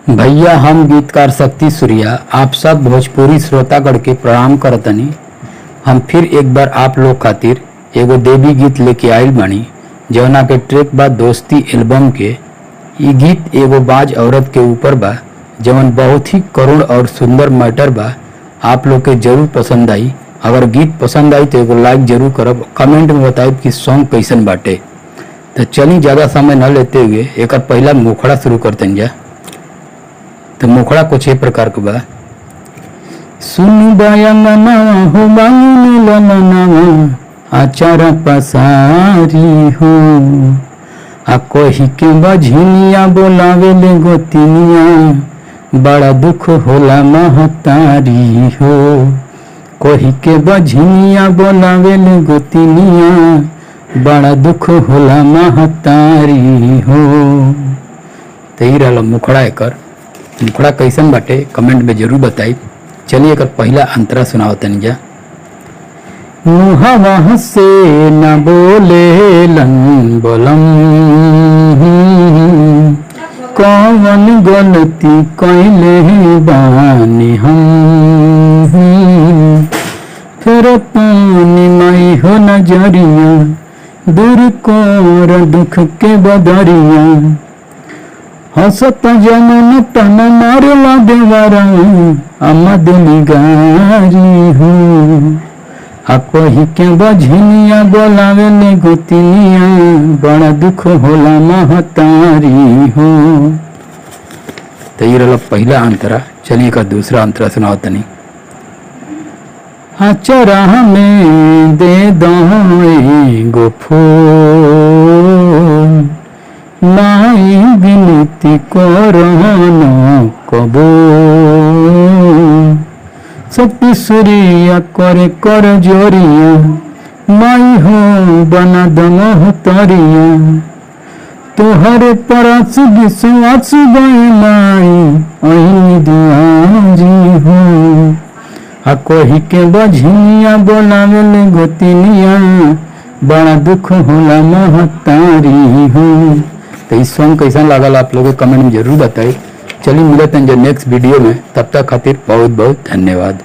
भैया हम गीतकार शक्ति सूर्या आप सब भोजपुरी श्रोतागण के प्रणाम करतनी। हम फिर एक बार आप लोग खातिर एगो देवी गीत लेके आइल बानी जवना के ट्रैक बा दोस्ती एल्बम के। ई गीत एगो बाज औरत के ऊपर बा जवन बहुत ही करुण और सुंदर मैटर बा। आप लोग के जरूर पसंद आई। अगर गीत पसंद आई तो एगो लाइक जरूर करब, कमेंट में बताइब कि सॉन्ग कैसन बाटे। तो चली ज़्यादा समय न लेते हुए एक पहला मुखड़ा शुरू करते जा। तो मुखड़ा कुछ ए प्रकार के बा। सुन बायंगना हो बांगन ललनावा आचार पसारी हो आ कोही के बझनिया बोलावे ले गोतिनिया बड़ा दुख होला महतारी हो। कोही के बझनिया बोलावे ले गोतिनिया बड़ा दुख होला महतारी हो। तो ही रहा मुखड़ा एकर। मुखड़ा कैसन बाटे कमेंट में जरूर बताई। चलिए एक पहला अंतरा सुनाओ तनी जा। मुहवा से न बोले लन बोलम कौन गलती कैले बानी हम फिर पानी माई हो नजरिया दूर कोर दुख के बदरिया हसत जनन तन मारला देवरा आमदनी गारी हो। आ कोही के बझनिया बोलावे ले गोतिनिया बड़ा दुख होला महतारी हो। तो ये रहा पहला अंतरा। चलिए का दूसरा अंतरा सुनाओ तनी। अचरा में दे दो गो फूल माई विनती करनो कबो शक्ति सूर्या करे कर जोरिया माई हो बना दमह तरिया तोहरे परस विश्वास गई माई अही दुआरी हो। आ कोही के बझनिया बोलावे ले गोतिनिया बड़ा दुख होला महतारी हो। तो इस सॉन्ग कैसा लागल आप लोगों को कमेंट में जरूर बताइए। चलिए मिलते हैं जो नेक्स्ट वीडियो में, तब तक खातिर बहुत बहुत धन्यवाद।